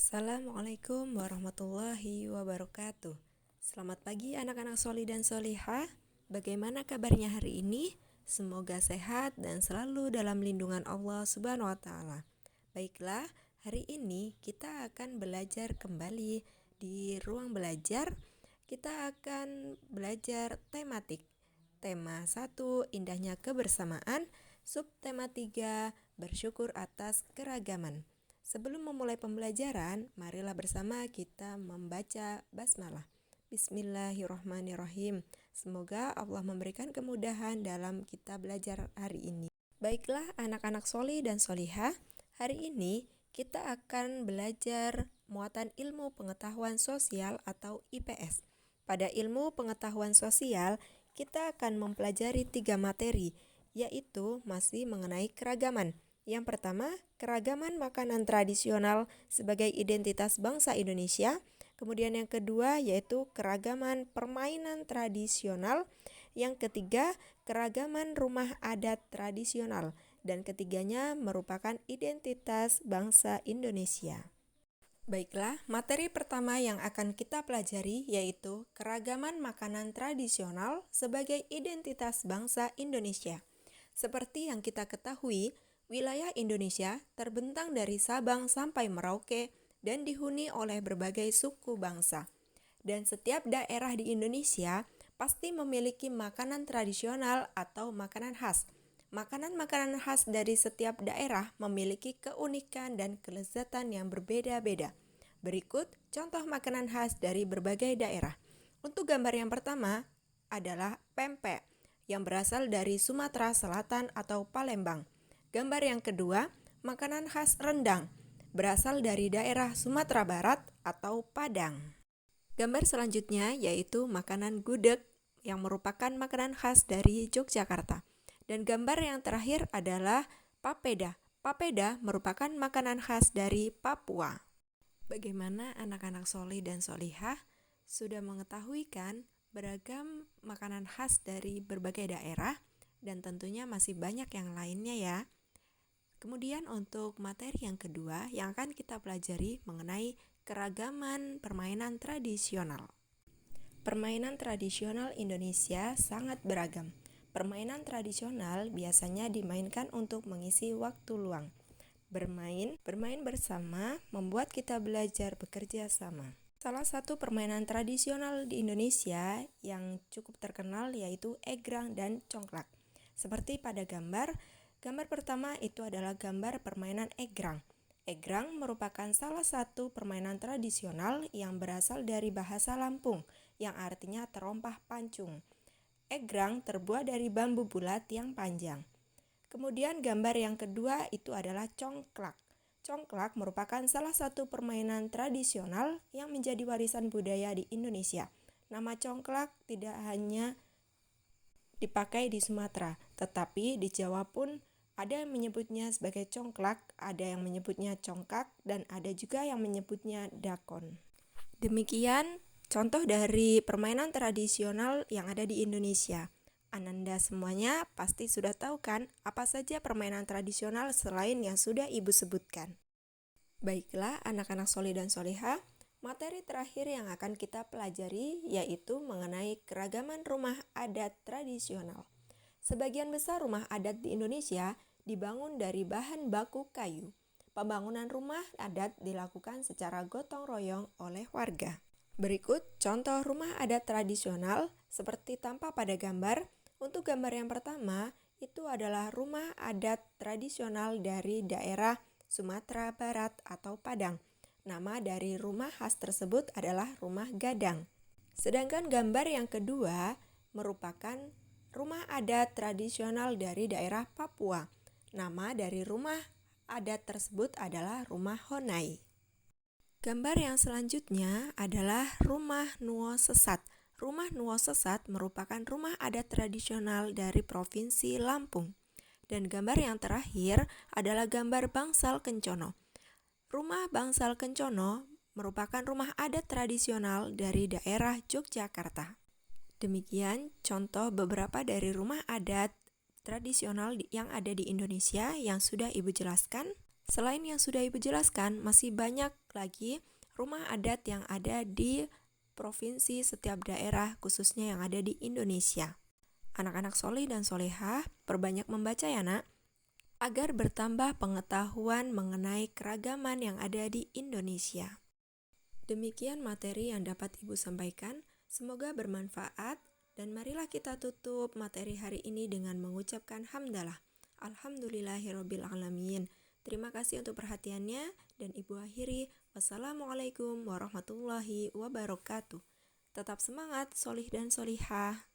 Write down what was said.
Assalamualaikum warahmatullahi wabarakatuh. Selamat pagi anak-anak soli dan solihah. Bagaimana kabarnya hari ini? Semoga sehat dan selalu dalam lindungan Allah Subhanahu wa Ta'ala. Baiklah, hari ini kita akan belajar kembali di ruang belajar. Kita akan belajar tematik. Tema 1, indahnya kebersamaan. Subtema 3, bersyukur atas keragaman. Sebelum memulai pembelajaran, marilah bersama kita membaca basmalah. Bismillahirrahmanirrahim. Semoga Allah memberikan kemudahan dalam kita belajar hari ini. Baiklah anak-anak soli dan solihah, hari ini kita akan belajar muatan ilmu pengetahuan sosial atau IPS. Pada ilmu pengetahuan sosial, kita akan mempelajari 3 materi, yaitu masih mengenai keragaman. Yang pertama, keragaman makanan tradisional sebagai identitas bangsa Indonesia. Kemudian yang kedua yaitu keragaman permainan tradisional. Yang ketiga, keragaman rumah adat tradisional. Dan ketiganya merupakan identitas bangsa Indonesia. Baiklah, materi pertama yang akan kita pelajari yaitu keragaman makanan tradisional sebagai identitas bangsa Indonesia. Seperti yang kita ketahui, wilayah Indonesia terbentang dari Sabang sampai Merauke dan dihuni oleh berbagai suku bangsa. Dan setiap daerah di Indonesia pasti memiliki makanan tradisional atau makanan khas. Makanan-makanan khas dari setiap daerah memiliki keunikan dan kelezatan yang berbeda-beda. Berikut contoh makanan khas dari berbagai daerah. Untuk gambar yang pertama adalah pempek yang berasal dari Sumatera Selatan atau Palembang. Gambar yang kedua, makanan khas rendang, berasal dari daerah Sumatera Barat atau Padang. Gambar selanjutnya yaitu makanan gudeg yang merupakan makanan khas dari Yogyakarta. Dan gambar yang terakhir adalah papeda. Papeda merupakan makanan khas dari Papua. Bagaimana anak-anak soli dan solihah? Sudah mengetahui kan beragam makanan khas dari berbagai daerah dan tentunya masih banyak yang lainnya ya. Kemudian untuk materi yang kedua yang akan kita pelajari mengenai keragaman permainan tradisional. Permainan tradisional Indonesia sangat beragam. Permainan tradisional biasanya dimainkan untuk mengisi waktu luang. Bermain bersama membuat kita belajar bekerja sama. Salah satu permainan tradisional di Indonesia yang cukup terkenal yaitu egrang dan congklak. Seperti pada gambar pertama itu adalah gambar permainan egrang. Egrang merupakan salah satu permainan tradisional yang berasal dari bahasa Lampung, yang artinya terompah pancung. Egrang terbuat dari bambu bulat yang panjang. Kemudian gambar yang kedua itu adalah congklak. Congklak merupakan salah satu permainan tradisional yang menjadi warisan budaya di Indonesia. Nama congklak tidak hanya dipakai di Sumatera, tetapi di Jawa pun ada yang menyebutnya sebagai congklak, ada yang menyebutnya congkak, dan ada juga yang menyebutnya dakon. Demikian contoh dari permainan tradisional yang ada di Indonesia. Ananda semuanya pasti sudah tahu kan apa saja permainan tradisional selain yang sudah Ibu sebutkan. Baiklah anak-anak soli dan solihah, materi terakhir yang akan kita pelajari yaitu mengenai keragaman rumah adat tradisional. Sebagian besar rumah adat di Indonesia dibangun dari bahan baku kayu. Pembangunan rumah adat dilakukan secara gotong royong oleh warga. Berikut contoh rumah adat tradisional seperti tampak pada gambar. Untuk gambar yang pertama itu adalah rumah adat tradisional dari daerah Sumatera Barat atau Padang. Nama dari rumah khas tersebut adalah rumah gadang. Sedangkan gambar yang kedua merupakan rumah adat tradisional dari daerah Papua. Nama dari rumah adat tersebut adalah rumah Honai. Gambar yang selanjutnya adalah rumah Nuo Sesat. Rumah Nuo Sesat merupakan rumah adat tradisional dari Provinsi Lampung. Dan gambar yang terakhir adalah gambar Bangsal Kencono. Rumah Bangsal Kencono merupakan rumah adat tradisional dari daerah Yogyakarta. Demikian contoh beberapa dari rumah adat tradisional yang ada di Indonesia yang sudah Ibu jelaskan. Selain yang sudah Ibu jelaskan, masih banyak lagi rumah adat yang ada di provinsi setiap daerah, khususnya yang ada di Indonesia. Anak-anak soleh dan solehah, perbanyak membaca ya nak, agar bertambah pengetahuan mengenai keragaman yang ada di Indonesia. Demikian materi yang dapat Ibu sampaikan, semoga bermanfaat, dan marilah kita tutup materi hari ini dengan mengucapkan hamdalah. Alhamdulillahirabbil alamin. Terima kasih untuk perhatiannya, dan Ibu akhiri, wassalamualaikum warahmatullahi wabarakatuh. Tetap semangat, solih dan solihah.